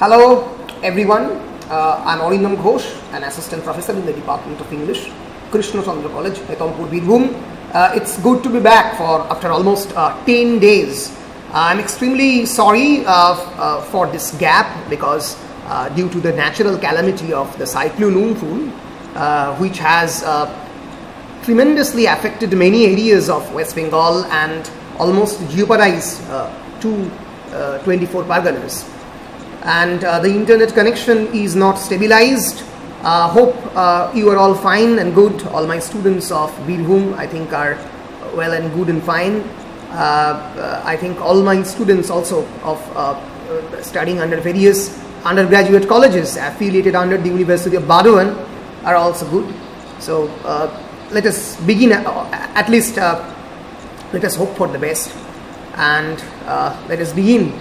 Hello everyone, I'm Norman an assistant professor in the Department of English, Krishna Chandra College, Etampur, Birbhum. It's good to be back after almost 10 days. I'm extremely sorry for this gap because due to the natural calamity of the cyclone Umphul, which has tremendously affected many areas of West Bengal and almost jeopardized 24 Parganas. And the internet connection is not stabilized. Hope you are all fine and good. All my students of Birbhum I think are well and good and fine. I think all my students also of studying under various undergraduate colleges affiliated under the University of Bardhaman are also good. So let us begin, at least let us hope for the best, and let us begin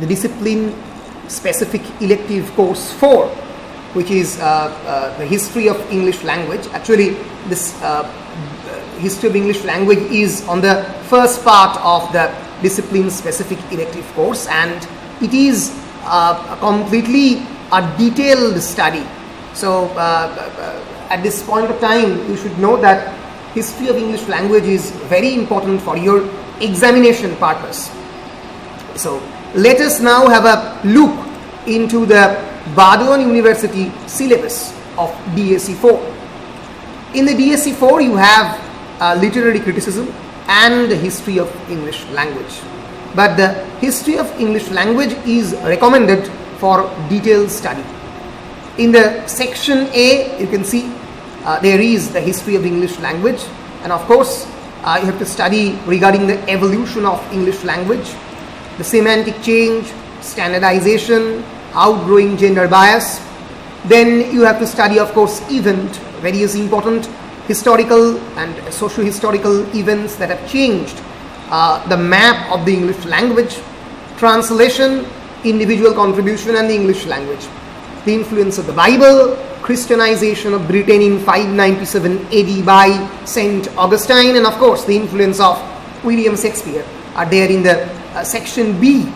the discipline specific elective course 4, which is the history of English language. Actually this history of English language is on the first part of the discipline specific elective course, and it is completely a detailed study. So at this point of time you should know that history of English language is very important for your examination purpose. So let us now have a look into the Bardhaman University syllabus of DSE 4. In the DSE 4 you have literary criticism and the history of English language. But the history of English language is recommended for detailed study. In the section A you can see there is the history of English language, and of course you have to study regarding the evolution of English language, the semantic change, standardization, outgrowing gender bias. Then you have to study, of course, various important historical and socio-historical events that have changed the map of the English language, translation, individual contribution and the English language, the influence of the Bible, Christianization of Britain in 597 AD by Saint Augustine, and of course the influence of William Shakespeare are there in the section B.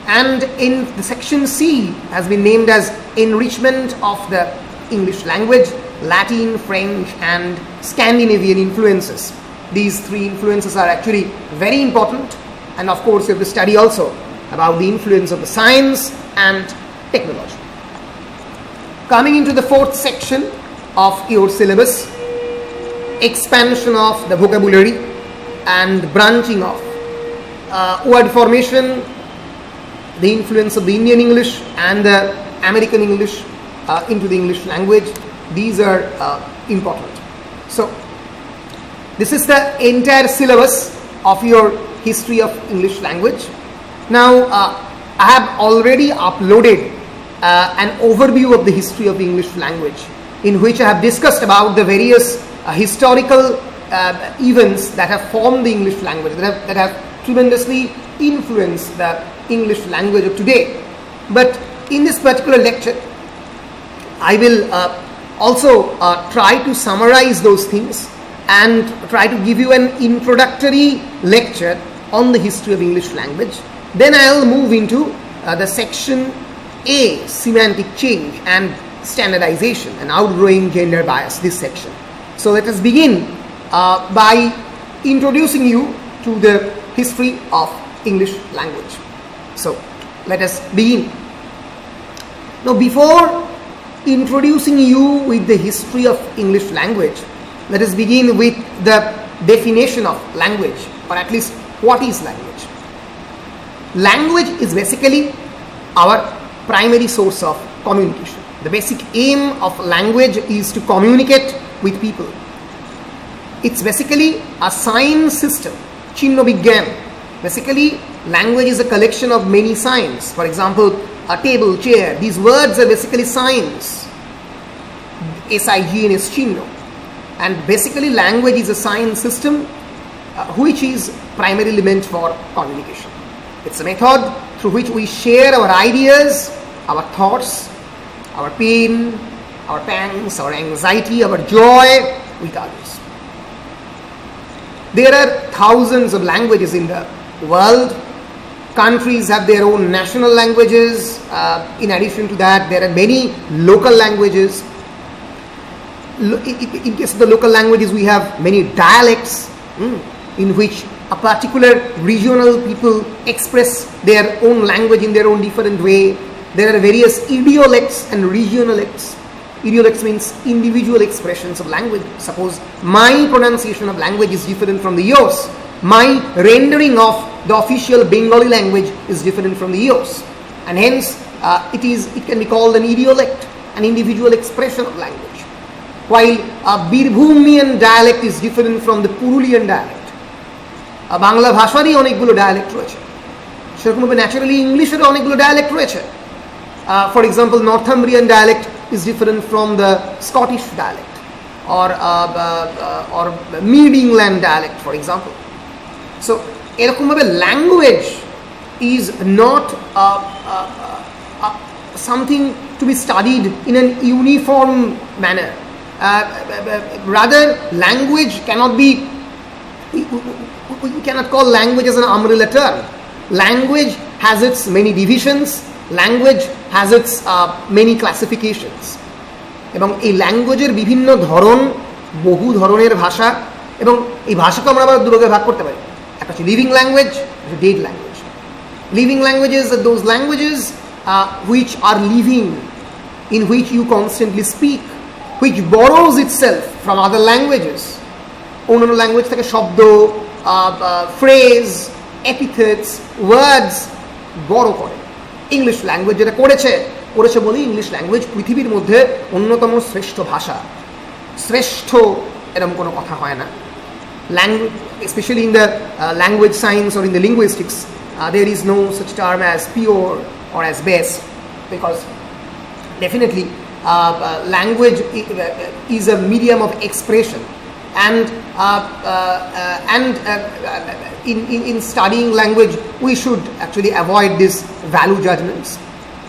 And in the section C has been named as enrichment of the English language, Latin, French and Scandinavian influences. These three influences are actually very important, and of course you have to study also about the influence of the science and technology. Coming into the fourth section of your syllabus, expansion of the vocabulary and branching of word formation, the influence of the Indian English and the American English into the English language. These are important. So this is the entire syllabus of your history of English language. Now I have already uploaded an overview of the history of the English language, in which I have discussed about the various historical events that have formed the English language, that have tremendously influenced the English language of today. But in this particular lecture I will also try to summarize those things and try to give you an introductory lecture on the history of English language. Then I will move into the section A, semantic change and standardization and outgrowing gender bias, this section. So let us begin by introducing you to the history of English language. So let us begin. Now before introducing you with the history of English language, let us begin with the definition of language, or at least what is language. Language is basically our primary source of communication. The basic aim of language is to communicate with people. It's basically a sign system, Chinno Vigyan. Basically, language is a collection of many signs. For example, a table, chair, these words are basically signs. SIGN is Chinno. And basically, language is a sign system which is primarily meant for communication. It's a method through which we share our ideas, our thoughts, our pain, our pangs, our anxiety, our joy with others. There are thousands of languages in the world, countries have their own national languages. In addition to that, there are many local languages. In case of the local languages, we have many dialects in which a particular regional people express their own language in their own different way. There are various idiolects and regionalects. Idiolects means individual expressions of language. Suppose my pronunciation of language is different from the yours. My rendering of the official Bengali language is different from the yours. And hence, it can be called an idiolect, an individual expression of language. While a Birbhumian dialect is different from the Purulian dialect. Bangla ভাষারই অনেকগুলো dialect রয়েছে, সেরকমভাবে naturally ইংলিশেরও অনেকগুলো dialect রয়েছে। For example, Northumbrian dialect is different from the Scottish dialect or mid England dialect for example. So এরকমভাবে language is not something to be studied in an uniform manner. Rather, language cannot be, we cannot call language as an umbrella term. Language has its many divisions, language has its many classifications. এবং এই ল্যাঙ্গুয়েজের বিভিন্ন ধরন, বহু ধরনের ভাষা, এবং এই ভাষাকে আমরা আবার দুভাগে ভাগ করতে পারি। একটা হচ্ছে লিভিং ল্যাঙ্গুয়েজ, একটা dead language. Living languages are those languages which are living, in which you constantly speak, which borrows itself from other languages. অন্যান্য ল্যাঙ্গুয়েজ থেকে শব্দ, ফ্রেজ, এপিথেটস, ওয়ার্ডস বড় করে। ইংলিশ ল্যাঙ্গুয়েজ যেটা করেছে বলেই ইংলিশ ল্যাঙ্গুয়েজ পৃথিবীর মধ্যে অন্যতম শ্রেষ্ঠ ভাষা। শ্রেষ্ঠ এরকম কোনো কথা হয় না। Language, specially in the language science or in the linguistics, there is no such term as pure or as best, because definitely language is a medium of expression, and in studying language we should actually avoid these value judgments.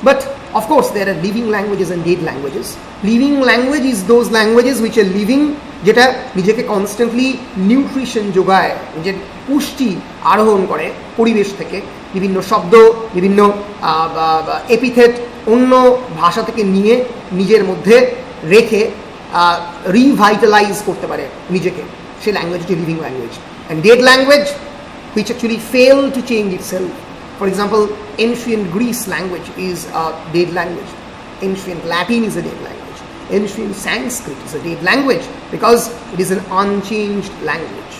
But of course there are living languages and dead languages. Living language is those languages which are living, যেটা নিজেকে constantly nutrition যোগায়, নিজের পুষ্টি আরোহণ করে পরিবেশ থেকে, বিভিন্ন শব্দ, বিভিন্ন এপিথেট অন্য ভাষা থেকে নিয়ে নিজের মধ্যে রেখে রিভাইটালাইজ করতে পারে নিজেকে। সেই ল্যাঙ্গুয়েজ হচ্ছে living language. And dead language which actually fail to change itself. For example, ancient Greece language is a dead language. Ancient Latin is a dead language. Ancient Sanskrit is a dead language because it is an unchanged language.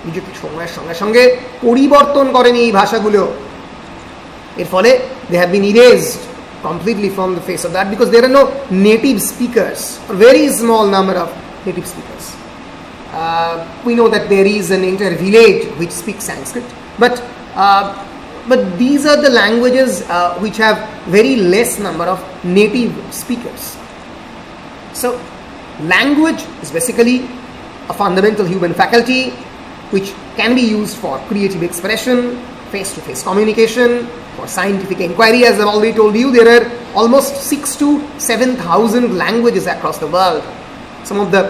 নিজেকে সময়ের সঙ্গে সঙ্গে পরিবর্তন করেনি এই ভাষাগুলো। এর ফলে they have been erased completely from the face of that because there are no native speakers, a very small number of native speakers. We know that there is an entire village which speaks Sanskrit, but these are the languages which have very less number of native speakers. So language is basically a fundamental human faculty which can be used for creative expression, face-to-face communication, for scientific inquiry. As I've already told you, there are almost 6,000 to 7,000 languages across the world. Some of the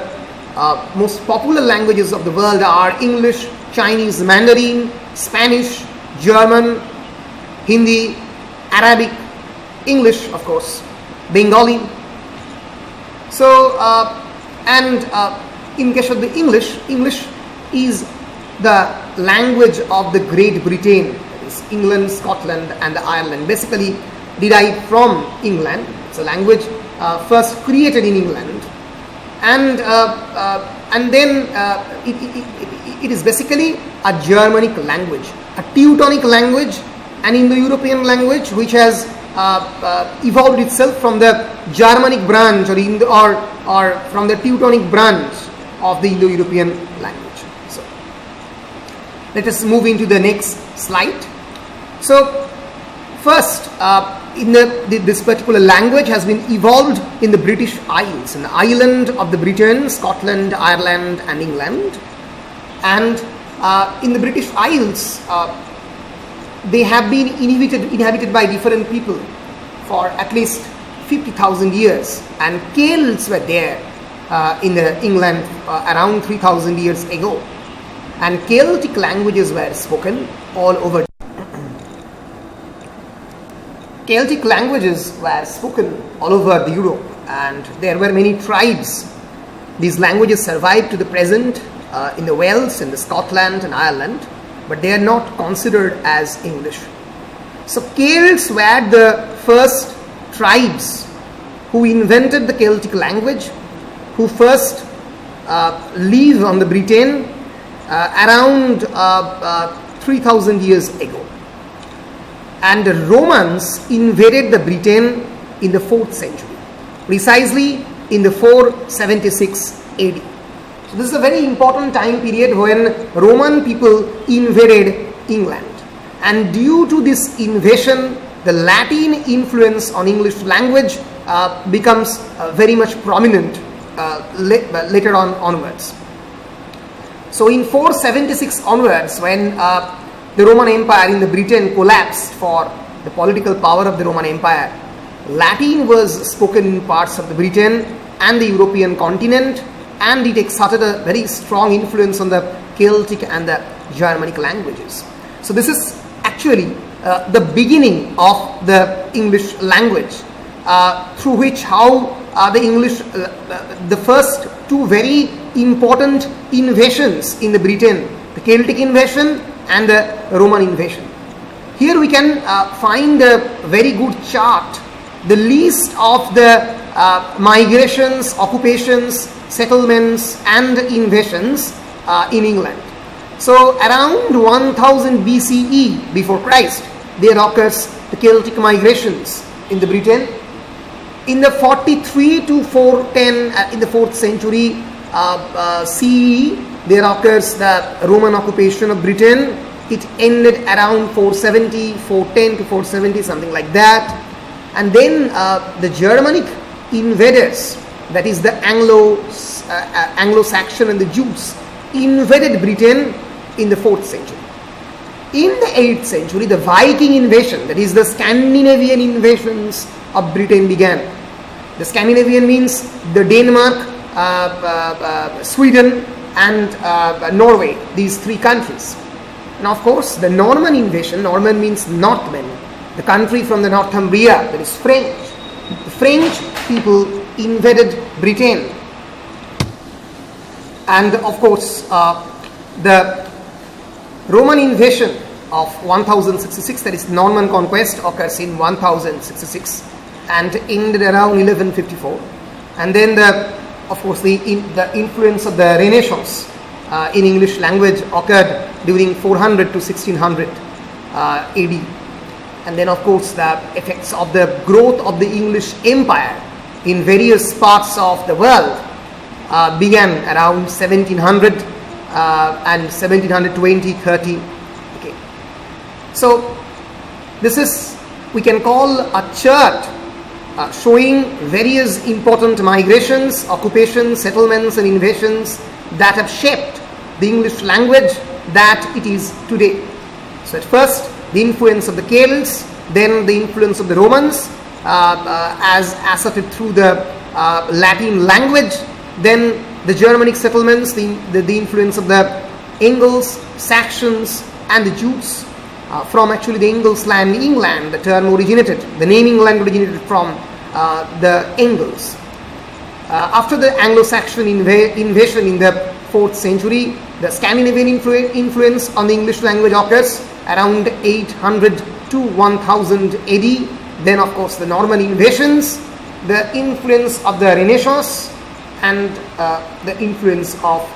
most popular languages of the world are English, Chinese, Mandarin, Spanish, German, Hindi, Arabic, English, of course, Bengali. So, in case of the English is the language of the Great Britain, that is England, Scotland, and Ireland, basically derived from England. It's a language first created in England, and then it is basically a Germanic language, a Teutonic language, an Indo-European language which has evolved itself from the Germanic branch or from the Teutonic branch of the Indo-European language. So let us move into the next slide. So first, this particular language has been evolved in the British Isles, in the island of the Britain, Scotland, Ireland, and England. And in the British Isles, they have been inhabited by different people for at least 50,000 years, and Celts were there in England around 3,000 years ago, and Celtic languages were spoken all over. Celtic languages were spoken all over the Europe, and there were many tribes. These languages survive to the present in the Wales, in the Scotland and Ireland, but they are not considered as English. So Celts were the first tribes who invented the Celtic language, who first lived on the Britain around 3000 years ago. And the Romans invaded the Britain in the 4th century, precisely in the 476 AD. So this is a very important time period when Roman people invaded England. And due to this invasion, the Latin influence on English language becomes very much prominent later onwards. So in 476 onwards, when the Roman Empire in the Britain collapsed for the political power of the Roman Empire, Latin was spoken in parts of the Britain and the European continent, and it exerted a very strong influence on the Celtic and the Germanic languages. So this is actually the beginning of the English language, through which how the English, the first two very important invasions in the Britain, the Celtic invasion and the Roman invasion. Here we can find a very good chart, the list of the migrations, occupations, settlements and invasions in England. So around 1000 BCE, before Christ, there occurs the Celtic migrations in the Britain. In the 43 to 410, in the 4th century CE, there occurs the Roman occupation of Britain. It ended around 470, 410 to 470, something like that. And then the Germanic invaders, that is the Anglo-Saxon and the Jutes, invaded Britain in the 4th century. In the 8th century, the Viking invasion, that is the Scandinavian invasions of Britain began. The Scandinavian means the Denmark, Sweden and Norway, these three countries. And of course, the Norman invasion, Norman means Northmen, the country from the Northumbria, that is French. The French people invaded Britain. And of course, the Roman invasion of 1066, that is Norman Conquest, occurs in 1066 and ended around 1154. And then of course the influence of the Renaissance in English language occurred during 400 to 1600 AD. And then of course the effects of the growth of the English Empire in various parts of the world began around 1700 and 1720, 30. Okay. So this is, we can call a chart showing various important migrations, occupations, settlements and invasions that have shaped the English language that it is today. So at first, the influence of the Celts, then the influence of the Romans as asserted through the Latin language, then the Germanic settlements, the influence of the Anglo-Saxons and the Jutes. From actually the England, England, the term originated, the name England originated from the Angles. After the Anglo-Saxon invasion in the 4th century, the Scandinavian influence on the English language occurs around 800 to 1000 AD. Then of course the Norman invasions, the influence of the Renaissance and the influence of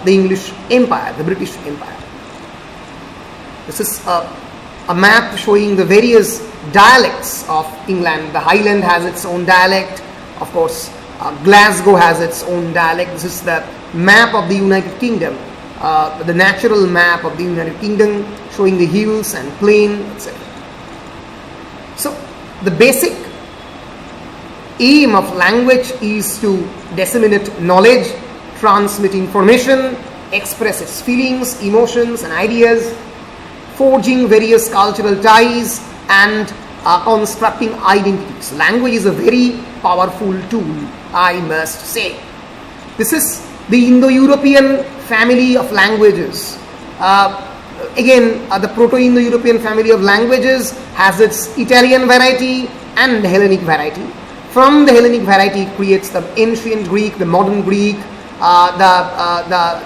the English Empire, the British Empire. This is a map showing the various dialects of England. The Highland has its own dialect. Of course, Glasgow has its own dialect. This is the map of the United Kingdom, the natural map of the United Kingdom, showing the hills and plain, etc. So, the basic aim of language is to disseminate knowledge, transmit information, express its feelings, emotions and ideas, forging various cultural ties and constructing identities. Language is a very powerful tool, I must say. This is the Indo-European family of languages. Again, the Proto-Indo-European family of languages has its Italian variety and the Hellenic variety. From the Hellenic variety, it creates the ancient Greek, the modern Greek, the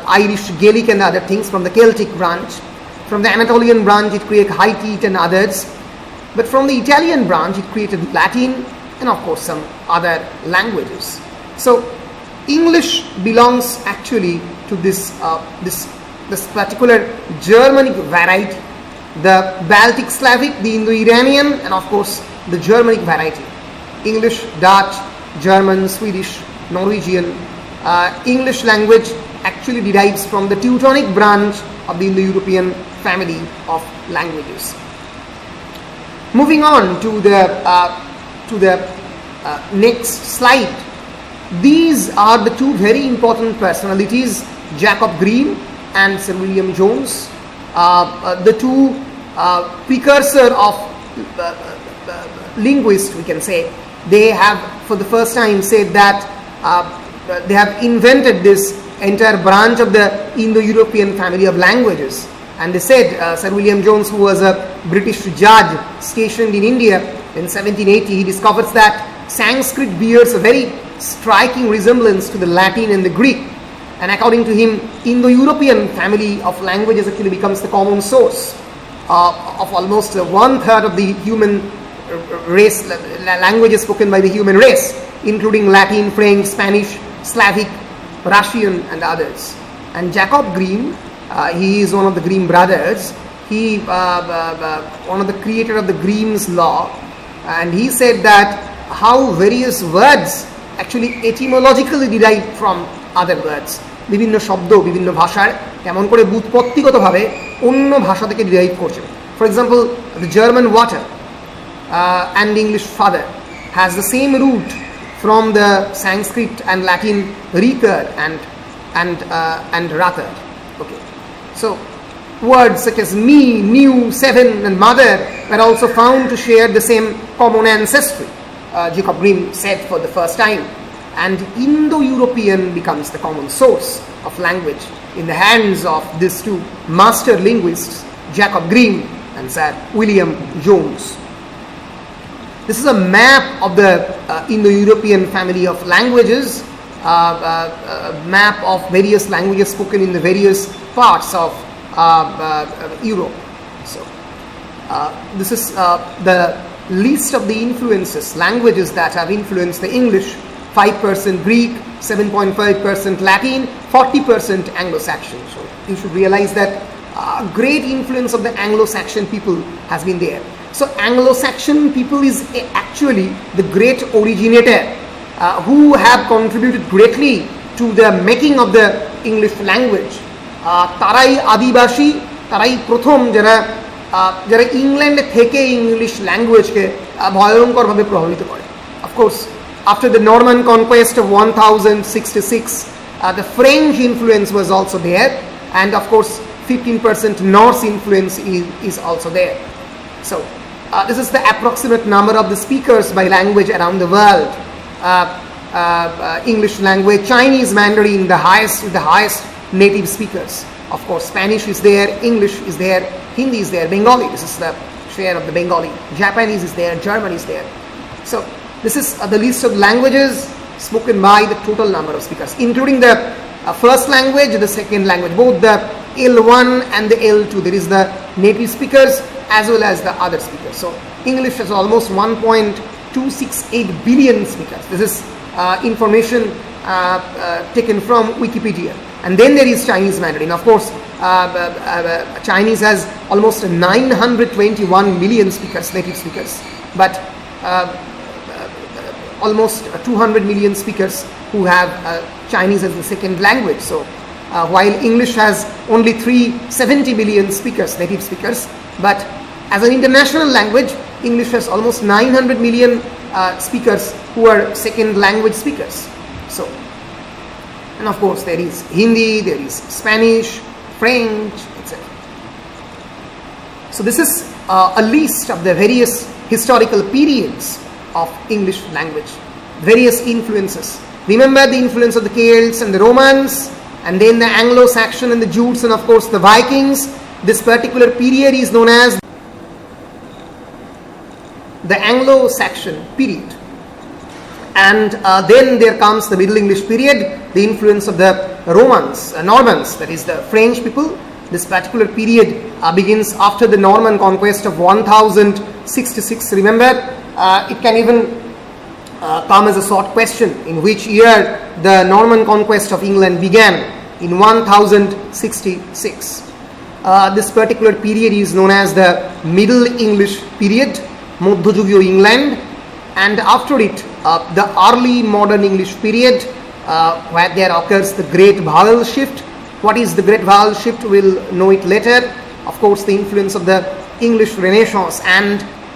Irish Gaelic and other things from the Celtic branch. From the Anatolian branch, it created Hittite and others. But from the Italian branch, it created Latin and of course some other languages. So English belongs actually to this particular Germanic variety, the Baltic Slavic, the Indo-Iranian, and of course the Germanic variety. English, Dutch, German, Swedish, Norwegian. English language actually derives from the Teutonic branch of the Indo-European family of languages. Moving on to the next slide. These are the two very important personalities, Jacob Grimm and Sir William Jones, the two precursor of linguists, we can say. They have for the first time said that they have invented this entire branch of the Indo-European family of languages. And they said, Sir William Jones, who was a British judge stationed in India in 1780, he discovers that Sanskrit bears a very striking resemblance to the Latin and the Greek. And according to him, Indo-European family of languages actually becomes the common source of almost 1/3 of the human race, languages spoken by the human race, including Latin, French, Spanish, Slavic, Russian, and others. And Jacob Grimm, he is one of the Grimm brothers. He one of the creator of the Grimm's law, and he said that how various words actually etymologically derive from other words. বিভিন্ন শব্দ বিভিন্ন ভাষার কেমন করে ব্যুৎপত্তিগতভাবে অন্য ভাষা থেকে derive করছে. For example, the German water and the English father has the same root from the Sanskrit and Latin recur and rather. Okay, so words such as me, new, seven, and mother were also found to share the same common ancestry. Jacob Grimm said for the first time, and Indo-European becomes the common source of language in the hands of these two master linguists, Jacob Grimm and Sir William Jones. This is a map of the Indo-European family of languages, map of various languages spoken in the various parts of Europe. So this is the list of the influences, languages that have influenced the English: 5% Greek, 7.5% Latin, 40% Anglo-Saxon. So you should realize that great influence of the Anglo-Saxon people has been there. So Anglo-Saxon people is actually the great originator who have contributed greatly to the making of the English language. তারাই আদিবাসী, তারাই প্রথম যারা ইংল্যান্ডে থেকে English ল্যাঙ্গুয়েজকে ভয়ঙ্করভাবে প্রভাবিত করে. Of course after the Norman Conquest of 1066, the French influence was also there, and of course 15% Norse influence is also there. So this is the approximate number of the speakers by language around the world. English language, Chinese Mandarin, the highest native speakers. Of course Spanish is there, English is there, Hindi is there, Bengali, this is the share of the Bengali, Japanese is there, German is there. So this is the list of languages spoken by the total number of speakers, including the first language, the second language, both the L1 and the L2. There is the native speakers as well as the other speakers. So English has almost 1.268 billion speakers. This is information taken from Wikipedia. And then there is Chinese Mandarin. Of course, Chinese has almost 921 million speakers, native speakers. But almost 200 million speakers who have Chinese as the second language. So while English has only 370 million speakers, native speakers, but as an international language, English has almost 900 million speakers who are second language speakers. So, and of course there is Hindi, there is Spanish, French, etc. So this is a list of the various historical periods of English language, various influences. Remember the influence of the Celts and the Romans, and then the Anglo-Saxon and the Jutes, and of course the Vikings, This particular period is known as the Anglo-Saxon period. And then there comes the Middle English period, the influence of the Romans, Normans, that is the French people. This particular period begins after the Norman Conquest of 1066. Remember, it can even come as a short question, in which year the Norman Conquest of England began, in 1066. This particular period is known as the Middle English period, Madhyযুগীয় England, and after it the early modern English period, where there occurs the great vowel shift. What is the great vowel shift? We'll know it later. Of course, the influence of the English Renaissance and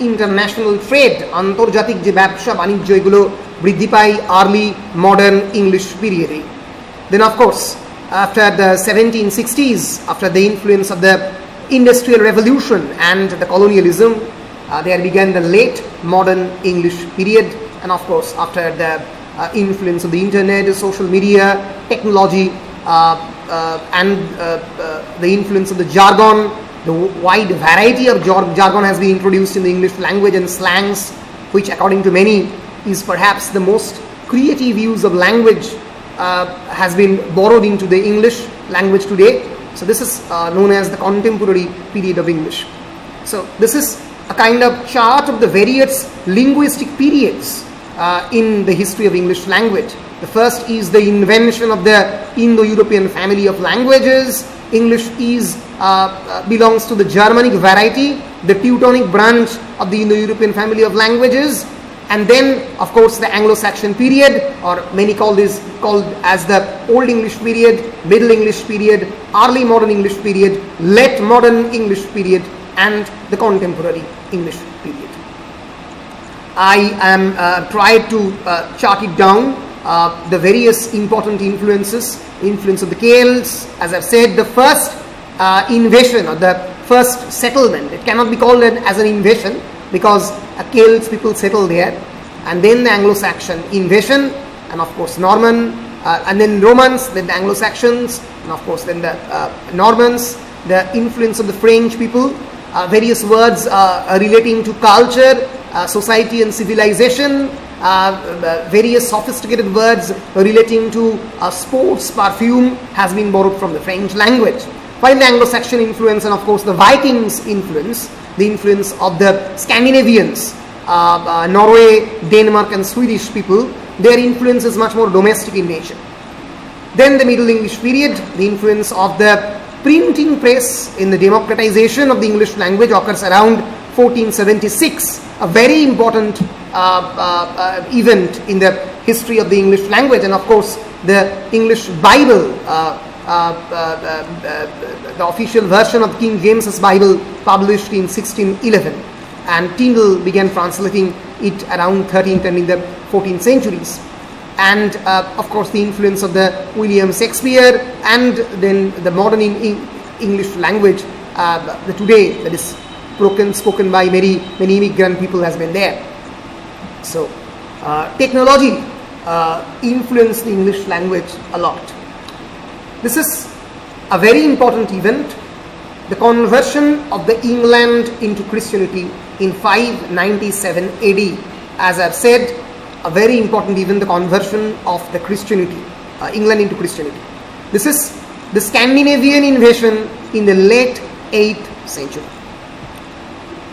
international trade, আন্তর্জাতিক যে ব্যবসা বাণিজ্য এগুলো বৃদ্ধি পায় early modern English period. Then of course, after the 1760s, after the influence of the Industrial Revolution and the colonialism, there began the late modern English period. And of course, after the influence of the internet, social media, technology, and the influence of the jargon, the wide variety of jargon has been introduced in the English language and slangs, which according to many is perhaps the most creative use of language has been borrowed into the English language today. So this is known as the contemporary period of English. So this is a kind of chart of the various linguistic periods in the history of English language. The first is the invention of the Indo-European family of languages. English belongs to the Germanic variety, the Teutonic branch of the Indo-European family of languages. And then, of course, the Anglo-Saxon period, or many called as the Old English period, Middle English period, Early Modern English period, Late Modern English period, and the Contemporary English period. I am tried to chart it down, the various important influence of the Celts. As I've said, the first invasion or the first settlement, it cannot be called as an invasion because Celts people settled there, and then the Anglo-Saxon invasion, and of course Norman, and then Romans, then the Anglo-Saxons, and of course then the Normans, the influence of the French people, various words relating to culture, society and civilization, various sophisticated words relating to sports, perfume has been borrowed from the French language. While the Anglo-Saxon influence and of course the Vikings influence, the influence of the Scandinavians, Norway, Denmark and Swedish people, their influence is much more domestic in nature. Then the Middle English period, the influence of the printing press in the democratization of the English language occurs around 1476, a very important event in the history of the English language. And of course the English Bible, the official version of King James's Bible, published in 1611, and Tyndall began translating it around 13th and in the 14th centuries. And of course the influence of the William Shakespeare, and then the modern English language, the today that is spoken by many immigrant people has been there. So technology influenced the English language a lot. This is a very important event, the conversion of the England into Christianity in 597 AD. As I've said, a very important event, the conversion of the Christianity, England into Christianity. This is the Scandinavian invasion in the late 8th century.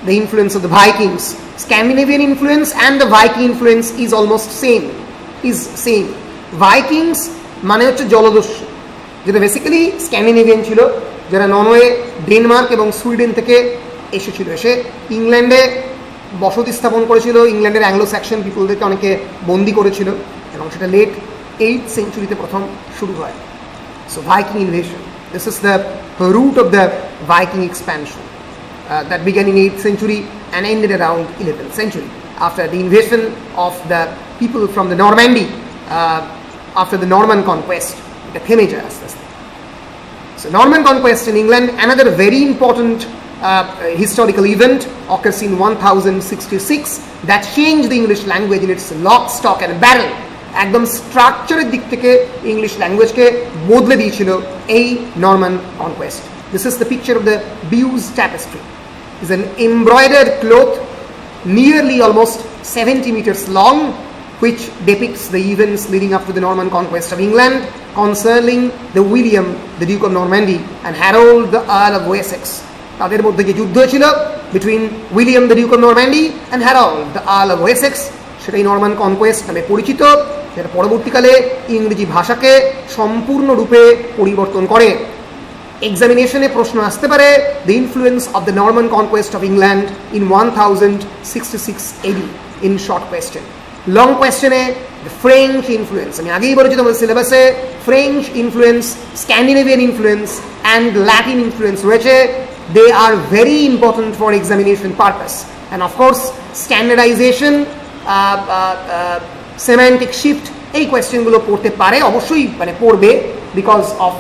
The influence of the Vikings, Scandinavian influence and the Viking influence is almost same. Vikings মানে হচ্ছে জলদস্যু, যেটা basically Scandinavian ছিল, যারা Norway, Denmark এবং Sweden থেকে এসেছিল, এসে ইংল্যান্ডে বসতি স্থাপন করেছিল, ইংল্যান্ডের অ্যাংলো-স্যাক্সন পিপলদেরকে অনেকে বন্দি করেছিল, এবং সেটা লেট 8th সেঞ্চুরিতে প্রথম শুরু হয়। So Viking invasion, this is the root of the Viking expansion that began in 8th century and ended around 11th century after the invasion of the people from the Normandy, after the Norman Conquest, the থেমে আস্তে আস্তে। So Norman Conquest in England, another very important historical event, occurs in 1066 that changed the English language in its lock, stock and barrel. একদম স্ট্রাকচারের দিক থেকে English ল্যাঙ্গুয়েজকে বদলে দিয়েছিল এই Norman conquest. This is the picture of the Bew's tapestry. It's an embroidered cloth nearly almost 70 meters long, which depicts the events leading up to the Norman Conquest of England concerning the William, the Duke of Normandy, and Harold, the Earl of Wessex. তাদের মধ্যে যে যুদ্ধ ছিল between William, the Duke of Normandy, and Harold, the Earl of Wessex, সেটাই Norman conquest নামে পরিচিত, যেটা পরবর্তীকালে ইংরেজি ভাষাকে সম্পূর্ণরূপে পরিবর্তন করে। এক্সামিনেশনে প্রশ্ন আসতে পারে the influence of the Norman conquest of England in 1066 AD in short question. Long কোয়েশ্চেনে the French influence, আমি আগেই বলেছি তোমাদের সিলেবাসে French influence, Scandinavian influence and Latin influence রয়েছে. They are very important for examination purpose, and of course standardization, semantic shift, এই কোয়েশ্চেনগুলো পড়তে পারে, অবশ্যই মানে পড়বে, because of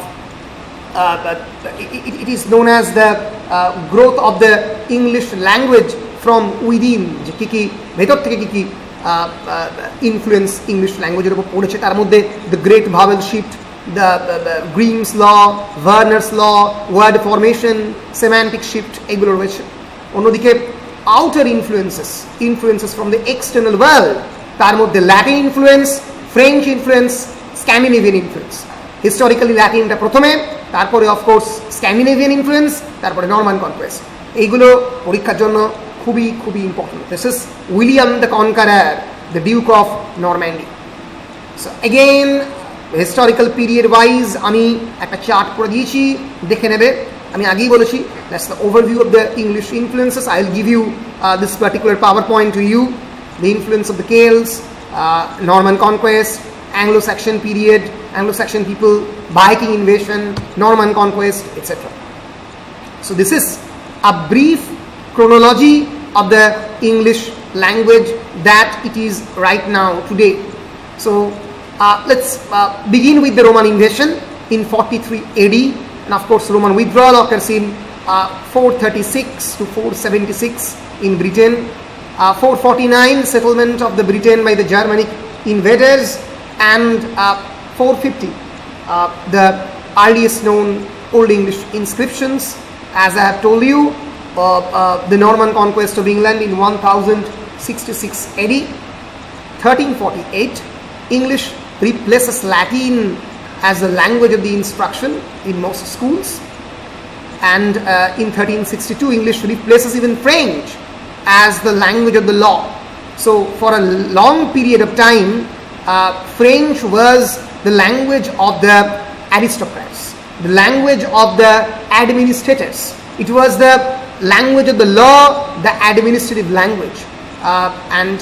it is known as the growth of the English language from within, যে কি ভেতর থেকে কি influence English language-এর উপর পড়েছে, তার মধ্যে the great vowel shift, the Grimm's law, Werner's law, word formation, semantic shift, এগুলো রয়েছে। অন্যদিকে outer influences from the external world, তার মধ্যে Latin influence, French influence, Scandinavian influence. Historically Latinটা প্রথমে, তারপরে অফকোর্স Scandinavian influence, তারপরে Norman Conquest। এইগুলো পরীক্ষার জন্য খুবই খুবই important. This is William the Conqueror, the Duke of Normandy. So again, historical period wise আমি একটা চার্ট করে দিয়েছি, দেখে নেবে। আমি আগেই বলেছি that's the overview of the English influences. I'll give you this particular PowerPoint to you. The influence of the Celts, Norman Conquest, Anglo-Saxon period, Anglo-Saxon people, Viking invasion, Norman Conquest, etc. So this is a brief chronology of the English language that it is right now today. So let's begin with the Roman invasion in 43 AD, and of course Roman withdrawal occurs in 436 to 476 in Britain. 449 settlement of the Britain by the Germanic invaders, and 450 the earliest known Old English inscriptions. As I have told you, the Norman Conquest of England in 1066 AD. 1348 English replaces Latin as the language of the instruction in most schools, and in 1362 English replaces even French as the language of the law. So for a long period of time, French was the language of the aristocrats, the language of the administrators. It was the language of the law, the administrative language. And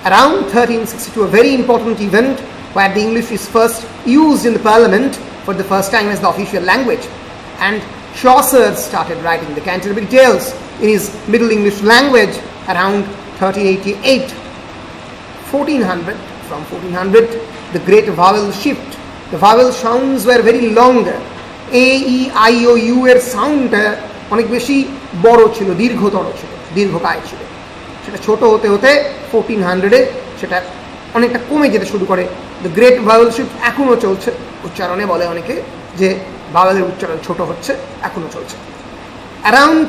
around 1362, a very important event where the English is first used in the Parliament for the first time as the official language. And Chaucer started writing the Canterbury Tales in his Middle English language around 1388. 1400, from 1400, the great vowel shift. The vowel sounds were very longer. A, E, I, O, U এর সাউন্ডটা অনেক বেশি বড় ছিল, দীর্ঘতর ছিল, দীর্ঘকায় ছিল। সেটা ছোট হতে হতে 1400-এ সেটা অনেকটা কমে যেতে শুরু করে। দ্য গ্রেট ভাওয়েল শিফট এখনও চলছে, উচ্চারণে বলে অনেকে যে ভাওয়েলের উচ্চারণ ছোট হচ্ছে, এখনও চলছে। Around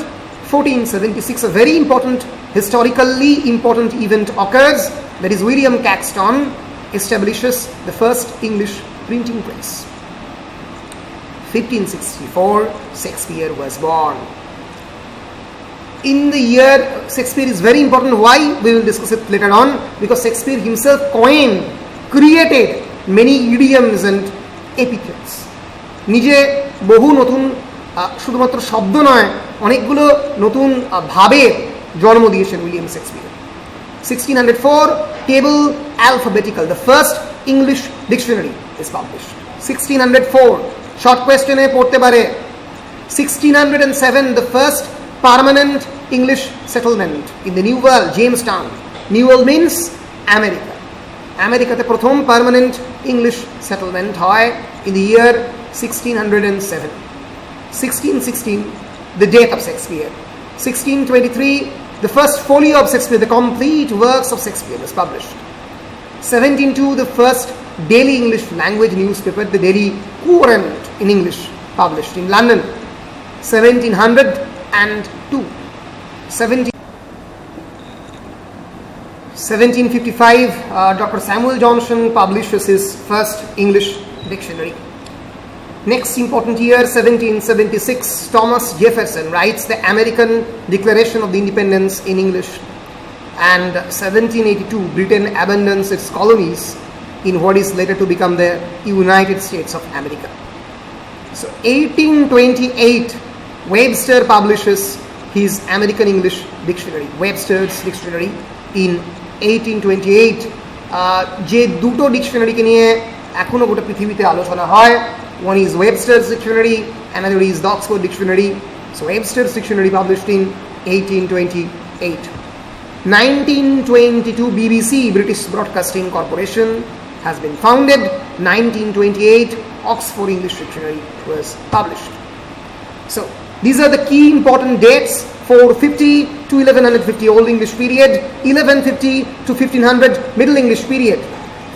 1476, a very important, historically important event occurs, that is William Caxton establishes the first English printing press. 1564, Shakespeare was born. In the year, Shakespeare is very important. Why? We will discuss it later on. Because Shakespeare himself created many idioms and epithets. নিজে বহু নতুন শুধুমাত্র শব্দ নয়, অনেকগুলো নতুন ভাবের জন্ম দিয়েছেন William Shakespeare. 1604, Table Alphabetical, the first English dictionary is published. 1604, short question এ পড়তে পারে। 1607, the first permanent English settlement in the New World, Jamestown. New World means America. আমেরিকাতে প্রথম পার্মানেন্ট ইংলিশ সেটেলমেন্ট হয় in the year 1607. 1616, the death of Shakespeare. 1623, the first folio of Shakespeare, the complete works of Shakespeare, was published. 1702, the first daily English language newspaper, the Daily Courant in English, published in London. 1702. 1755, Dr. Samuel Johnson publishes his first English dictionary. Next important year, 1776, Thomas Jefferson writes the American Declaration of the Independence in English. And 1782, Britain abandons its colonies in what is later to become the United States of America. So 1828, Webster publishes his American English Dictionary, Webster's Dictionary in 1828. যে দুটো ডিকশনারিকে নিয়ে এখনো গোটা পৃথিবীতে আলোচনা হয়, one is Webster's Dictionary, another is the Oxford Dictionary. So Webster's Dictionary published in 1828. 1922, BBC, British Broadcasting Corporation, has been founded. 1928, Oxford English Dictionary was published. So these are the key important dates: 450 to 1150 Old English period, 1150 to 1500 Middle English period,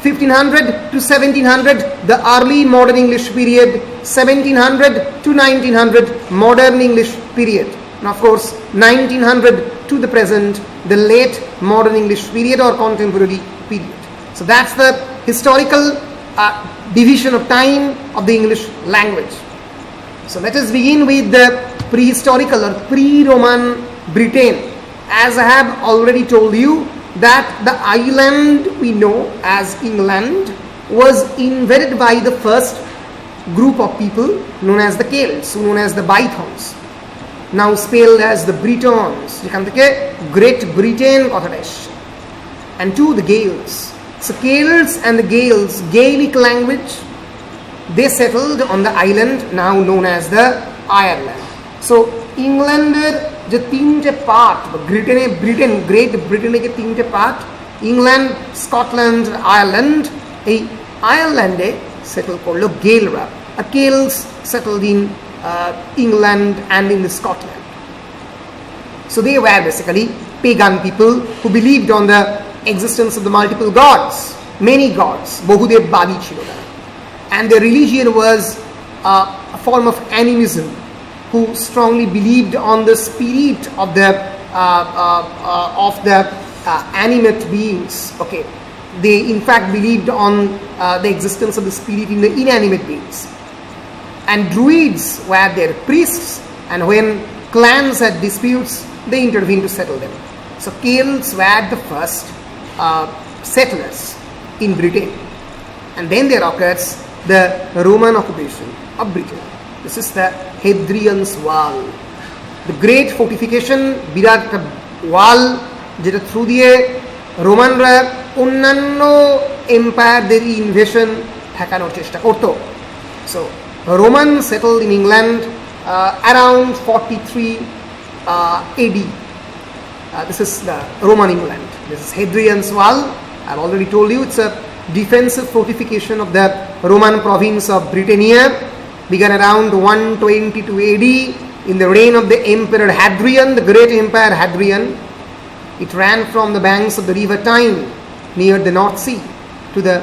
1500 to 1700 the early modern English period, 1700 to 1900 modern English period, and of course 1900 to the present the late modern English period or contemporary period. So that's the historical division of time of the English language. So let us begin with the prehistorical or pre-Roman Britain. As I have already told you, that the island we know as England was invaded by the first group of people known as the Celts, known as the Bythons, now spelled as the Britons, যেখান থেকে Great Britain কথাটা এসেছে, and two, the Gaels. So Celts and the Gaels, Gaelic language, they settled on the island now known as the Ireland. So ইংল্যান্ডের যে তিনটে part, Britain, great ব্রিটেনের যে তিনটে পার্ট, ইংল্যান্ড, স্কটল্যান্ড, আয়ারল্যান্ড, এই আয়ারল্যান্ডে সেটেল করলো গেলরা, আর Celts settled in England and in Scotland. So they were basically pagan people who believed on the existence of the multiple gods, many gods, বহুদেব বাদী ছিল তারা, and their religion was a form of animism, who strongly believed on the spirit of the animate beings. Okay, they in fact believed on the existence of the spirit in the inanimate beings. And druids were their priests, and when clans had disputes, they intervened to settle them. So Celts were the first settlers in Britain, and then there occurs the Roman occupation of Britain. This is the Hadrian's Wall, the great fortification, বিরাট একটা ওয়াল, যেটা through দিয়ে রোমানরা অন্যান্য এম্পায়ারদের invasion ঠেকানোর চেষ্টা করত. So Roman settled in England around 43 AD. This is the Roman England. This is Hadrian's Wall. I've already told you it's a defensive fortification of the Roman province of Britannia. Began around 122 AD in the reign of the Emperor Hadrian, the great Empire Hadrian. It ran from the banks of the river Tyne near the North Sea to the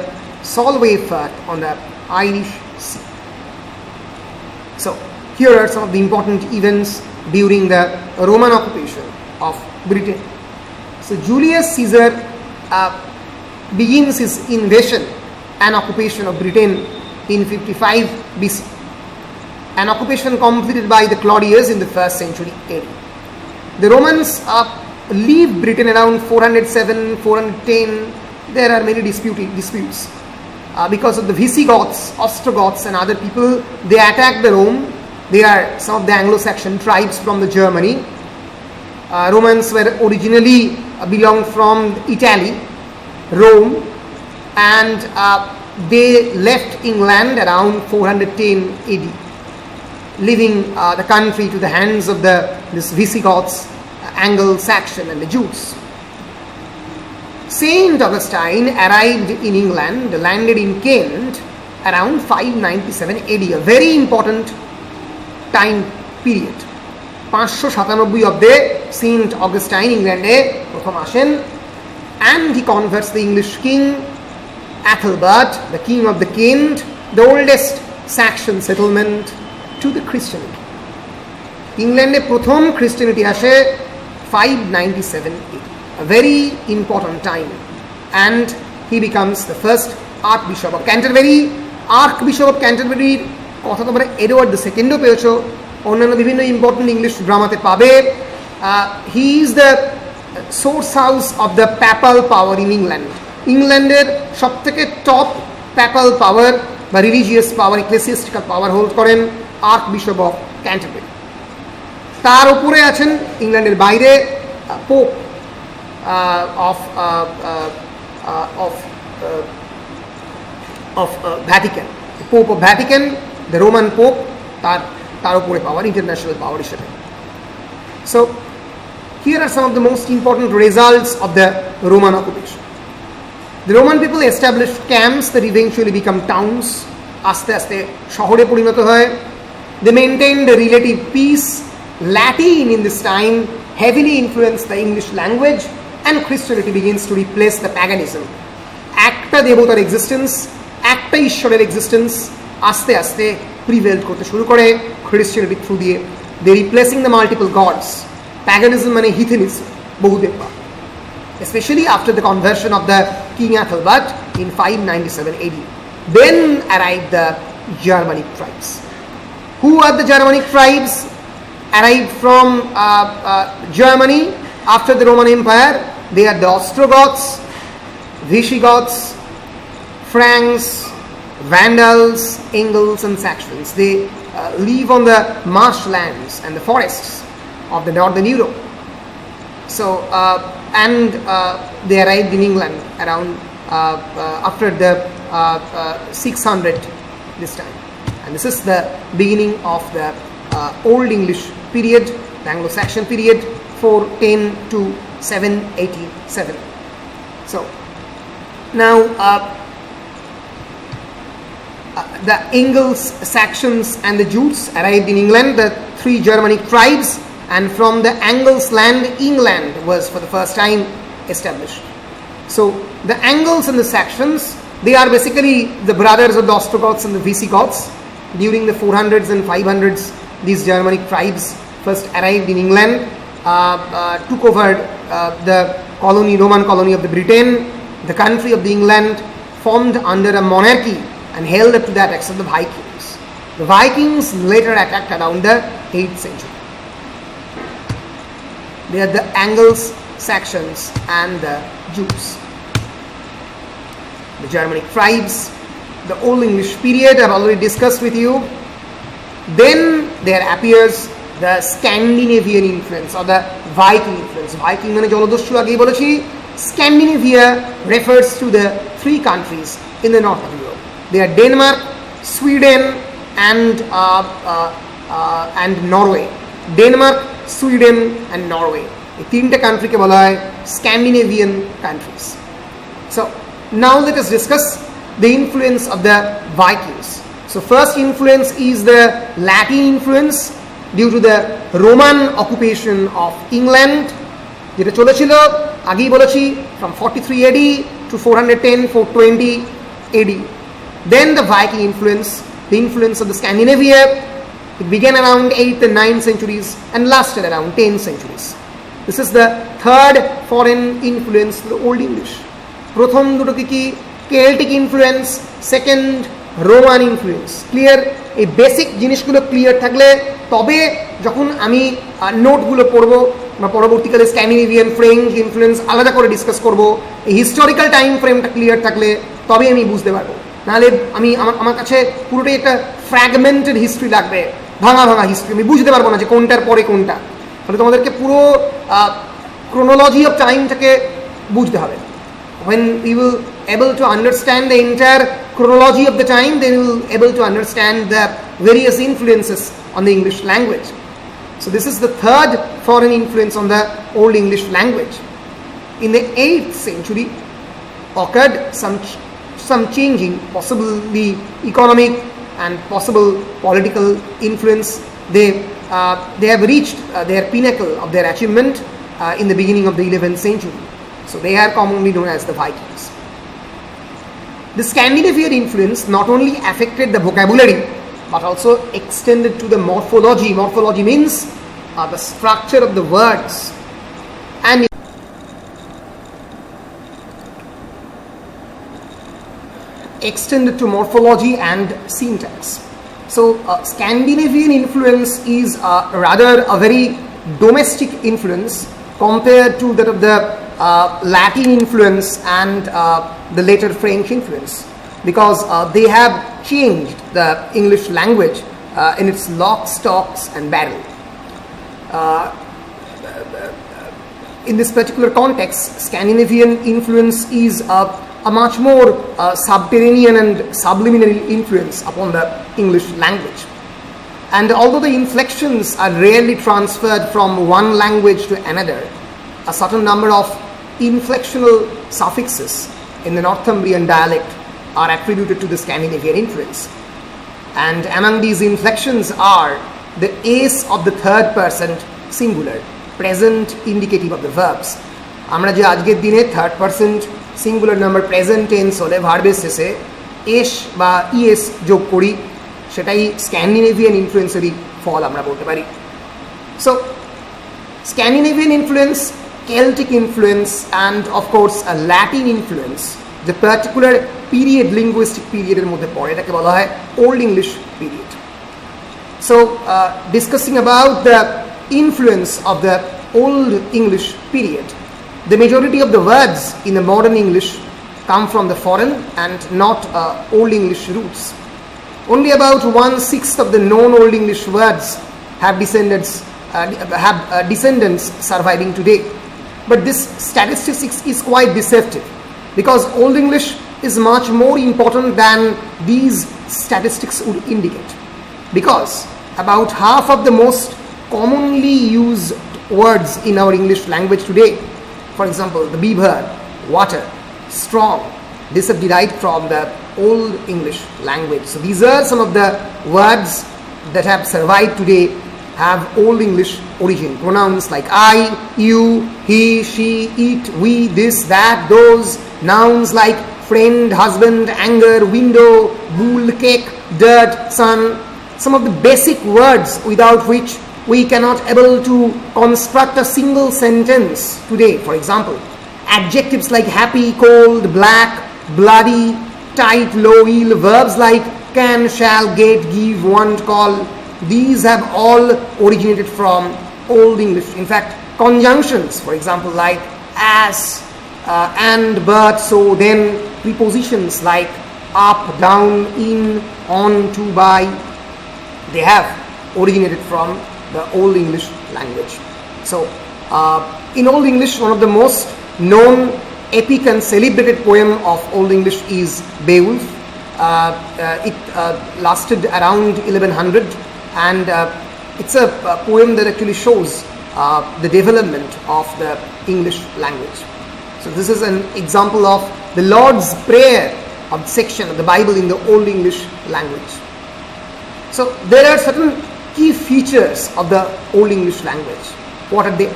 Solway Firth on the Irish Sea. So here are some of the important events during the Roman occupation of Britain. So Julius Caesar begins his invasion and occupation of Britain in 55 BC. An occupation completed by the Claudius in the 1st century AD. The Romans leave Britain around 407, 410. There are many disputes. Because of the Visigoths, Ostrogoths and other people, they attacked the Rome. They are some of the Anglo-Saxon tribes from the Germany. Romans were originally belonged from Italy, Rome, and they left England around 410 AD. Leaving the country to the hands of this Visigoths, Anglo-Saxon and the Jutes. Saint Augustine arrived in England, landed in Kent around 597 AD, a very important time period. 597 অব্দে Saint Augustine ইংল্যান্ডে প্রথম আসেন, and he converts the English king Ethelbert, the king of the Kent, the oldest Saxon settlement, to the Christianity. ইংল্যান্ডে প্রথম খ্রিস্টানিটি আসে 597 AD, a very important time, and he becomes the first Archbishop of Canterbury. Archbishop of Canterbury কথা তোমরা Edward the সেকেন্ডও পেয়েছো, অন্যান্য বিভিন্ন important English ড্রামাতে পাবে। He is the source house of the papal power in England. ইংল্যান্ডের সব থেকে টপ প্যাপাল পাওয়ার বা religious power, ecclesiastical power hold করেন আর্কবিশপ অফ ক্যান্টারবারি। তার উপরে আছেন ইংল্যান্ডের বাইরে pope of Vatican, the Pope of Vatican, the Roman Pope, তার উপরে পাওয়ার, ইন্টারন্যাশনাল পাওয়ার হিসেবে। So here are some of the most important results of the Roman occupation. The Roman people established camps that eventually become towns. আস্তে আস্তে শহরে পরিণত হয়। They maintained a relative peace. Latin in this time heavily influenced the English language, and Christianity begins to replace the paganism. একটা দেবতার existence, একটা ঈশ্বরের existence আস্তে আস্তে প্রিভেল করতে শুরু করে খ্রিস্টিয়ানিটি থ্রু দিয়ে। They replacing the multiple gods. Paganism মানে heathenism, বহুদেবতা, especially after the conversion of the King Ethelbert in 597 AD. Then arrived the Germanic tribes. Who are the Germanic tribes? Arrived from Germany after the Roman Empire. They are the Ostrogoths, Visigoths, Franks, Vandals, Angles and Saxons. They live on the marshlands and the forests of the northern Europe. So they arrived in England around after the 600 this time, and this is the beginning of the Old English period, the Anglo-Saxon period, 410 to 787. So now the Anglo-Saxons and the Jutes arrived in England, the three Germanic tribes, and from the Angles land, England was for the first time established. So the Angles and the Saxons, they are basically the brothers of the Ostrogoths and the Visigoths. During the 400s and 500s, these Germanic tribes first arrived in England, took over the Roman colony of the Britain, the country of the England, formed under a monarchy and held up to that except the Vikings. The Vikings later attacked around the 8th century. They are the Angles, Saxons and the Jutes. The Germanic tribes, the Old English period I've already discussed with you. Then there appears the Scandinavian influence or the Viking influence. Viking মানে জলদস্যু আগেই বলেছি। Scandinavia refers to the three countries in the north of Europe. They are Denmark, Sweden and Norway. Denmark, Sweden and Norway. এই তিনটে কান্ট্রিকে বলা হয় Scandinavian countries. So now let us discuss the influence of the Vikings. So first influence is the Latin influence due to the Roman occupation of England, যেটা চলেছিল আগেই বলেছি from 43 AD to 410 420 AD. Then the Viking influence, the influence of the Scandinavia, it began around 8th and 9th centuries and lasted around 10 centuries. This is the third foreign influence to the Old English. প্রথম দুটো কি Celtic influence, second Roman influence. Clear? এই basic জিনিসগুলো clear থাকলে তবে যখন আমি নোটগুলো পড়বো বা পরবর্তীকালে স্ক্যান্ডিনেভিয়ান, ফ্রেঞ্চ ইনফ্লুয়েন্স আলাদা করে ডিসকাস করব, এই হিস্টোরিক্যাল টাইম ফ্রেমটা ক্লিয়ার থাকলে তবে আমি বুঝতে পারবো। নাহলে আমার কাছে পুরোটাই একটা ফ্র্যাগমেন্টেড হিস্ট্রি লাগবে, ভাঙা ভাঙা হিস্ট্রি, আমি বুঝতে পারবো না যে কোনটার পরে কোনটা। ফলে তোমাদেরকে পুরো chronology of টাইমটাকে বুঝতে হবে। When we will able to understand the entire chronology of the time, then we will able to understand the various influences on the English language. So this is the third foreign influence on the Old English language. In the 8th century occurred some changing, possibly economic and possible political influence. They have reached their pinnacle of their achievement in the beginning of the 11th century. So they are commonly known as the Vikings. The Scandinavian influence not only affected the vocabulary but also extended to the morphology. Morphology means the structure of the words and extended to morphology and syntax. So Scandinavian influence is rather a very domestic influence compared to that of the Latin influence and the later French influence, because they have changed the English language in its lock, stocks and barrel. In this particular context, Scandinavian influence is a much more subterranean and subliminal influence upon the English language. And although the inflections are rarely transferred from one language to another, a certain number of inflectional suffixes in the Northumbrian dialect are attributed to the Scandinavian influence. And among these inflections are the s of the third person singular, present indicative of the verbs. আমরা যে আজকের দিনে third person singular number present tense হলে ভার্বের শেষে S বা ES যোগ করি, সেটাই স্ক্যান্ডিনেভিয়ান ইনফ্লুয়েন্সেরই ফল আমরা বলতে পারি। So Scandinavian influence, Celtic influence, and of course a Latin influence, the particular period, linguistic period এর মধ্যে পড়ে, এটাকে বলা হয় Old English period. So discussing about the influence of the Old English period, the majority of the words in the modern English come from the foreign and not Old English roots. Only about 1/6 of the known Old English words have descendants surviving today. But this statistics is quite deceptive, because Old English is much more important than these statistics would indicate, because about half of the most commonly used words in our English language today, for example the beaver, water, strong, these are derived from the Old English language. So these are some of the words that have survived today, have Old English origin. Pronouns like I, you, he, she, it, we, this, that, those. Nouns like friend, husband, anger, window, bull, cake, dirt, sun. Some of the basic words without which we cannot able to construct a single sentence today. For example, adjectives like happy, cold, black, bloody, tight, low, ill. Verbs like can, shall, get, give, want, call. These have all originated from Old English. In fact, conjunctions, for example, like as, and, but, so, then. Prepositions like up, down, in, on, to, by, they have originated from the Old English language. So in Old English, one of the most known epic and celebrated poem of Old English is Beowulf. It lasted around 1100, and it's a poem that actually shows the development of the English language. So this is an example of the Lord's Prayer of section of the Bible in the Old English language. So there are certain key features of the Old English language. What are they?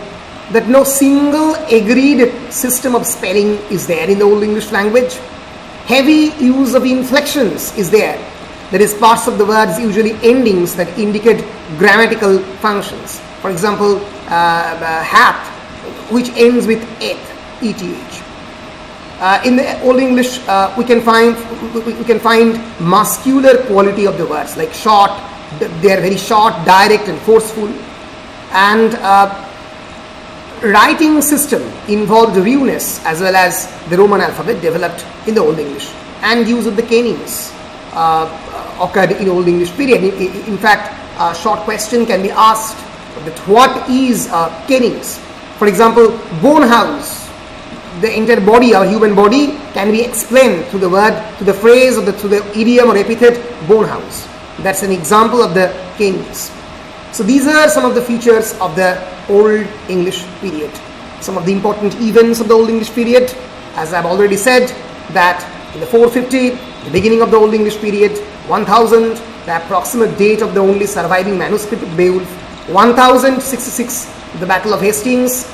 That no single agreed system of spelling is there in the Old English language. Heavy use of inflections is there. There is parts of the words, usually endings, that indicate grammatical functions. For example, hath, which ends with eth, eth. In the Old English, we can find muscular quality of the words, like short. They are very short, direct, and forceful. And writing system involved runes as well as the Roman alphabet developed in the Old English, and use of the kennings occurred in Old English period. In fact, a short question can be asked that what is kennings? For example, bone house. The entire body, our human body, can be explained through the word, through the phrase, or through the idiom or epithet bone house. That's an example of the kennings. So these are some of the features of the Old English period. Some of the important events of the Old English period, as I've already said, that in the 450, the beginning of the Old English period, 1000, the approximate date of the only surviving manuscript of Beowulf, 1066, the Battle of Hastings,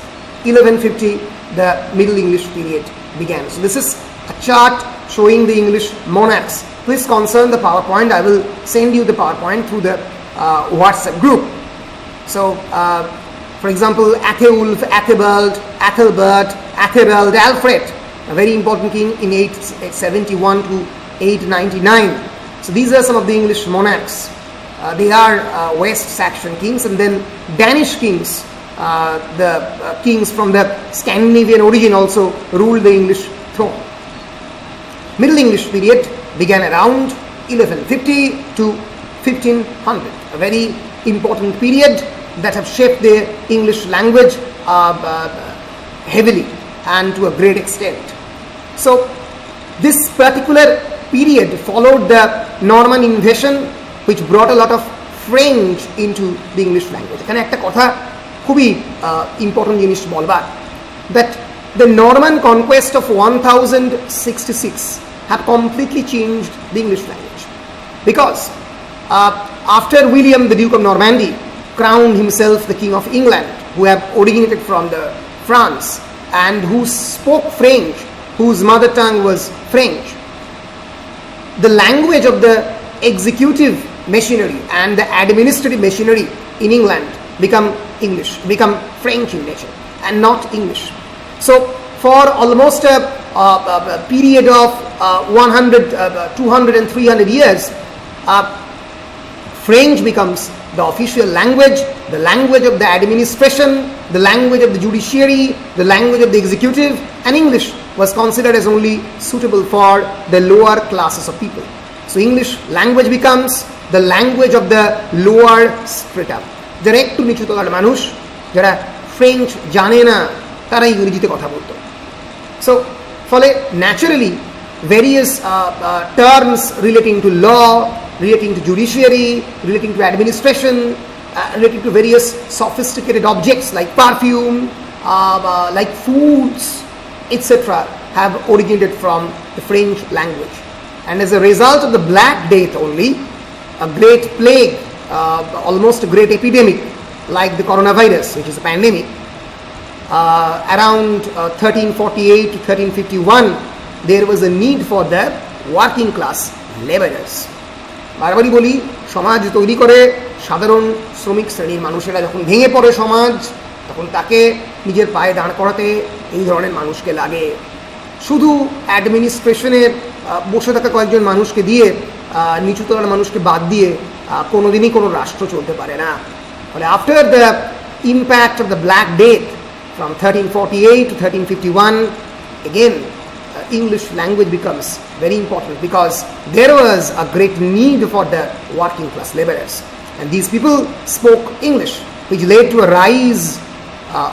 1150, the Middle English period began. So this is a chart showing the English monarchs. Please concern the PowerPoint. I will send you the PowerPoint through the WhatsApp group. So, for example, Athelulf, Athebald, Athelbert, Athebald, Alfred, a very important king in 871 to 899. So these are some of the English monarchs. They are West Saxon kings, and then Danish kings, the kings from the Scandinavian origin also ruled the English throne. Middle English period began around 1150 to 1500, a very important period that have shaped the English language heavily and to a great extent. So this particular period followed the Norman invasion, which brought a lot of French into the English language. এখানে একটা কথা খুবই important জিনিস বলবার, that the Norman Conquest of 1066 have completely changed the English language, because after William the Duke of Normandy crowned himself the King of England, who have originated from the France and who spoke French, whose mother tongue was French, the language of the executive machinery and the administrative machinery in England become English, become French in nature and not English. So for almost a period of 100, 200 and 300 years, French becomes the official language, the language of the administration, the language of the judiciary, the language of the executive, and English was considered as only suitable for the lower classes of people. So English language becomes the language of the lower strata. যারা একটু নিচু তলার মানুষ, যারা French জানে না, তারা ইংরেজিতে কথা বলতো। So ফলে naturally various terms relating to law, relating to judiciary, relating to administration, relating to various sophisticated objects like perfume, like foods, etc. have originated from the French language. And as a result of the Black Death only, a great plague, almost a great epidemic like the coronavirus, which is a pandemic, around 1348 to 1351, there was a need for the working class laborers. বারবারই বলি, সমাজ তৈরি করে সাধারণ শ্রমিক শ্রেণীর মানুষেরা যখন ভেঙে পড়ে সমাজ, তখন তাকে নিজের পায়ে দাঁড় করাতে এই ধরনের মানুষকে লাগে। শুধু অ্যাডমিনিস্ট্রেশনের বসে থাকা কয়েকজন মানুষকে দিয়ে, নিচুতলার মানুষকে বাদ দিয়ে কোনোদিনই কোনো রাষ্ট্র চলতে পারে না। ফলে after the impact of the black death from 1348 to 1351, again English language becomes very important, because there was a great need for the working class laborers, and these people spoke English, which led to a rise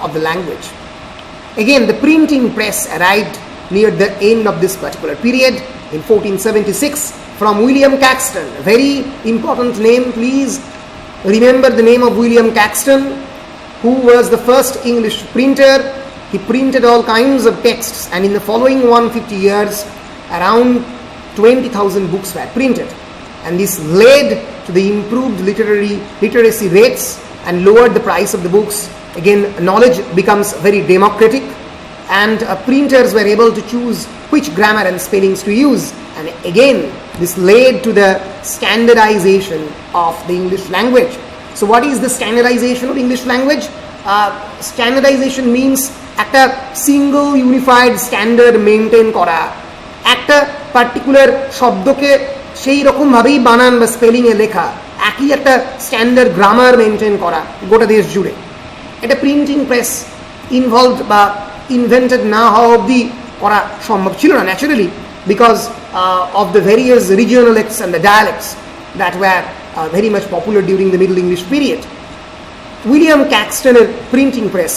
of the language. Again, the printing press arrived near the end of this particular period in 1476 from William Caxton. A very important name, please remember the name of William Caxton, who was the first English printer. He printed all kinds of texts, and in the following 150 years, around 20,000 books were printed. And this led to the improved literacy rates and lowered the price of the books. Again, knowledge becomes very democratic, and printers were able to choose which grammar and spellings to use. And again, this led to the standardization of the English language. So what is the standardization of English language? Standardization means একটা single unified standard maintain করা, একটা particular শব্দকে সেই রকমভাবেই বানান বা স্পেলিংয়ে লেখা, একই একটা স্ট্যান্ডার্ড গ্রামার মেনটেন করা গোটা দেশ জুড়ে। এটা প্রিন্টিং প্রেস ইনভলভড বা ইনভেন্টেড না হওয়া অবধি করা সম্ভব ছিল না, naturally, because of the various regionalisms and the dialects that were very much popular during the middle English period. William ক্যাক্সটনের প্রিন্টিং প্রেস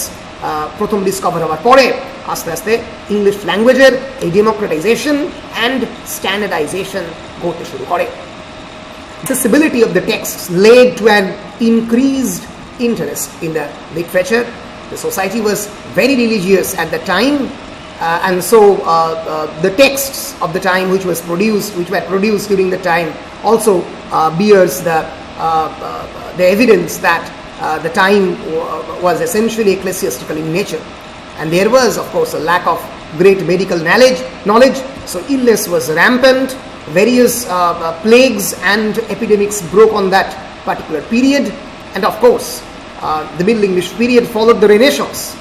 প্রথম ডিসকভার হওয়ার পরে আস্তে আস্তে ইংলিশ ল্যাঙ্গুয়েজের এই ডেমোক্রেটাইজেশন অ্যান্ড স্ট্যান্ডার্ডাইজেশন ঘটতে শুরু করে। Accessibility of the texts led to an increased interest in the literature. The society was very religious at the time, and so the texts of the time which were produced during the time also bears the evidence that the time was essentially ecclesiastical in nature, and there was of course a lack of great medical knowledge, so illness was rampant. Various plagues and epidemics broke on that particular period, and of course the Middle English period followed the Renaissance.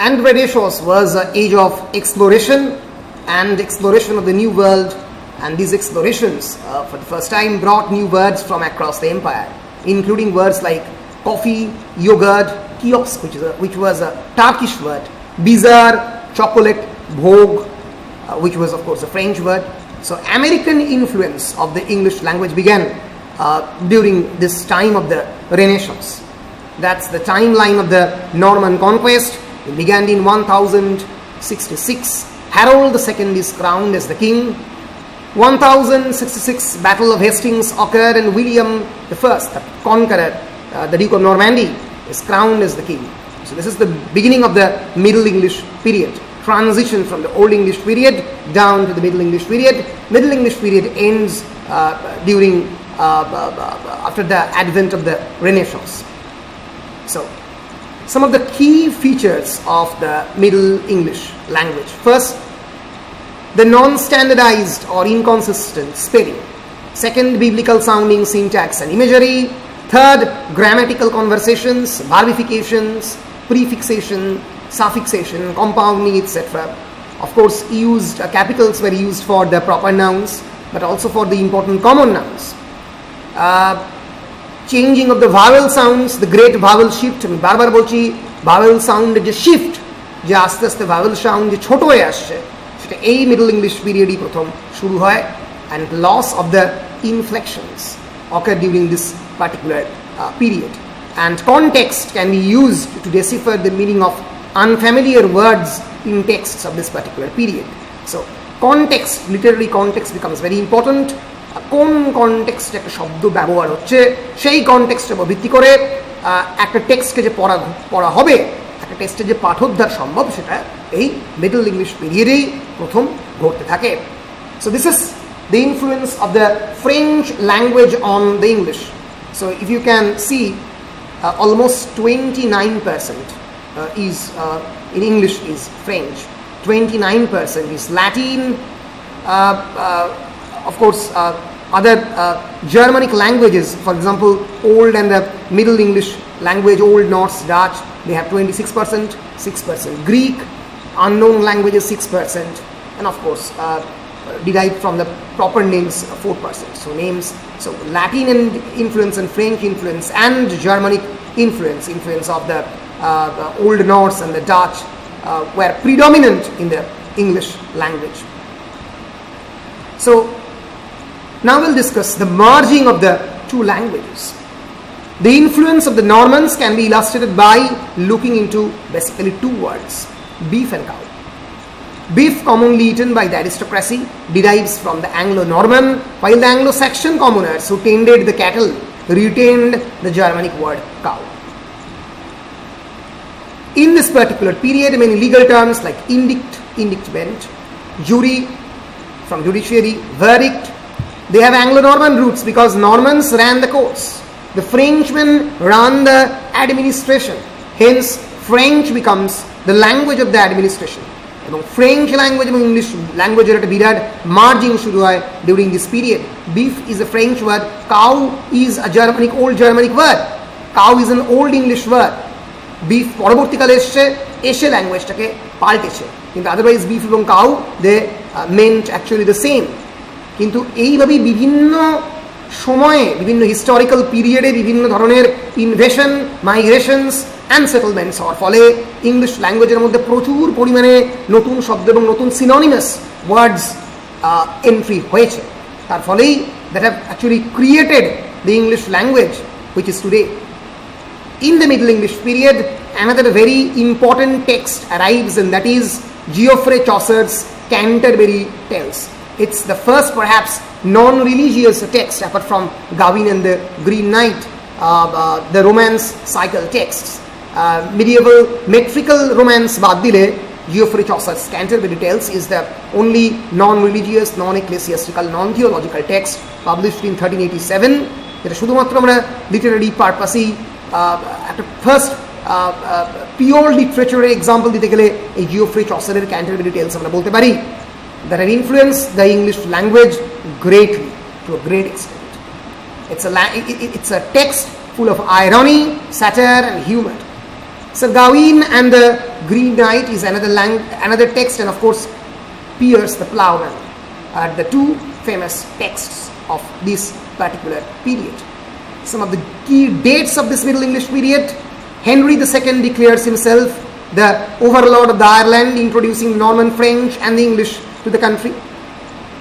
And Renaissance was an age of exploration and exploration of the new world, and these explorations for the first time brought new words from across the empire, including words like coffee, yogurt, kiosk, which was a Turkish word, bizarre, chocolate, bhog, which was of course a French word. So American influence of the English language began during this time of the Renaissance. That's the timeline of the Norman Conquest. It began in 1066. Harold II is crowned as the king. 1066 Battle of Hastings occurred, and William I, the conqueror, the Duke of Normandy, is crowned as the king. So this is the beginning of the Middle English period. Transition from the Old English period down to the Middle English period. Middle English period ends after the advent of the Renaissance. So, some of the key features of the Middle English language. First, the non-standardized or inconsistent spelling. Second, biblical sounding syntax and imagery. Third, grammatical conversations, verbifications, prefixation, suffixation, compounding, etc. Of course, capitals were used for the proper nouns, but also for the important common nouns. Changing of the vowel sounds, the great vowel shift. আমি বারবার বলছি vowel sound যে shift, যে আস্তে আস্তে vowel sound যে ছোট হয়ে আসছে, সেটা এই মিডল ইংলিশ পিরিয়ডই প্রথম শুরু হয়, and loss of the inflections occur during this particular period. And context can be used to decipher the meaning of unfamiliar words in texts of this particular period. So context, literary context becomes very important. কোন কনটেক্সটে একটা শব্দ ব্যবহার হচ্ছে, সেই কনটেক্সটের উপর ভিত্তি করে একটা টেক্সটকে যে পড়া হবে, একটা টেক্সটে যে পাঠোদ্ধার সম্ভব, সেটা এই মিডল ইংলিশ পিরিয়ডেই প্রথম ঘটতে থাকে। So this is the influence of the French language on the English. So if you can see almost 29% is in English is French, 29% is Latin, of course other Germanic languages, for example Old and the Middle English language, Old Norse, Dutch, they have 26%, 6% Greek, unknown languages 6%, and of course derived from the proper names 4%. So names, so Latin influence and French influence and Germanic influence of the Old Norse and the Dutch were predominant in the English language. So now we'll discuss the merging of the two languages. The influence of the Normans can be illustrated by looking into basically two words, beef and cow. Beef, commonly eaten by the aristocracy, derives from the Anglo-Norman, while the Anglo-Saxon commoners who tended the cattle retained the Germanic word cow. In this particular period, many legal terms like indict, indictment, jury, from judiciary, verdict, they have Anglo-Norman roots because Normans ran the courts. The Frenchmen run the administration. Hence, French becomes the language of the administration. এবং French language এবং English ল্যাঙ্গুয়েজের একটা বিরাট merging শুরু হয় during this period. Beef is a French word, cow is a Germanic, old Germanic word, cow is an old English word. Beef পরবর্তীকালে এসে ল্যাঙ্গুয়েজটাকে পাল্টেছে, কিন্তু আদারওয়াইজ বিফ এবং cow they meant actually the same. কিন্তু এইভাবেই বিভিন্ন সময়ে, বিভিন্ন হিস্টোরিক্যাল পিরিয়ডে বিভিন্ন ধরনের ইনভেশন, মাইগ্রেশনস অ্যান্ড সেটেলমেন্টস হওয়ার ফলে ইংলিশ ল্যাঙ্গুয়েজের মধ্যে প্রচুর পরিমাণে নতুন শব্দ এবং নতুন সিনোনিমাস ওয়ার্ডস এন্ট্রি হয়েছে। তার ফলেই that have actually created the English language which is today. In the Middle English period, another very important text arrives, and that is Geoffrey Chaucer's Canterbury Tales. It's the first perhaps non-religious text apart from Gawain and the Green Knight, the romance cycle texts. Medieval metrical romance বাদ দিলে Geoffrey Chaucer's Canterbury Tales is the only non-religious, non-ecclesiastical, non-theological text published in 1387. যেটা শুধুমাত্র আমরা Literary পারপাসেই একটা first pure লিটারেচারের example দিতে গেলে এই Geoffrey চসারের Canterbury tales আমরা বলতে পারি, that have influenced the English language greatly, to a great extent. It's a text full of irony, satire, and humor. Sir Gawain and the Green Knight is another text, and of course, Piers the Plowman are the two famous texts of this particular period. Some of the key dates of this Middle English period: Henry II declares himself the overlord of the Ireland, introducing Norman French and the English to the country.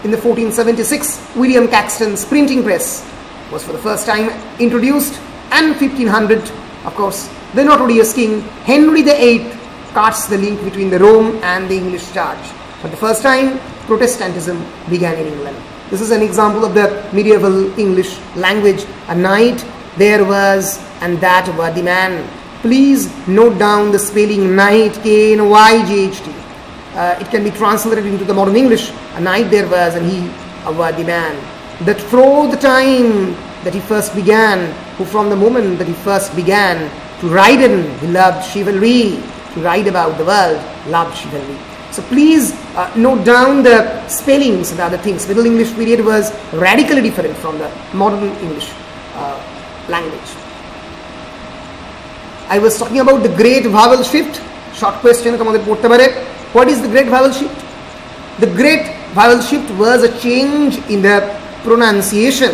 In the 1476, William Caxton's printing press was for the first time introduced, and 1500, of course, the notorious King Henry VIII cuts the link between the Rome and the English Church. For the first time, Protestantism began in England. This is an example of the medieval English language. A knight there was, and that were the man. Please note down the spelling knight, K-N-Y-G-H-T. It can be translated into the modern English. A knight there was, and he were the man. That through the time that he first began, who from the moment that he first began to ride in, he loved chivalry. To ride about the world, loved chivalry. So please note down the spellings and other things. Middle English period was radically different from the modern English language. I was talking about the great vowel shift. Short question. What is the great vowel shift? The great vowel shift was a change in the pronunciation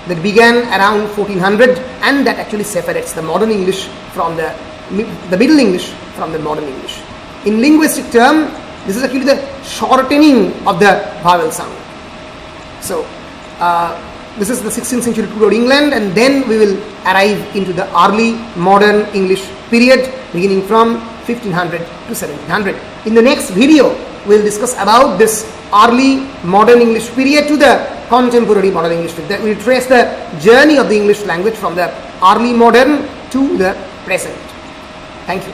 that began around 1400, and that actually separates the modern English from the Middle English from the modern English. In linguistic term, this is actually the shortening of the vowel sound. So, this is the 16th century Tudor England, and then we will arrive into the early modern English period beginning from 1500 to 1700. In the next video, we will discuss about this early modern English period to the contemporary modern English period. We will trace the journey of the English language from the early modern to the present. Thank you.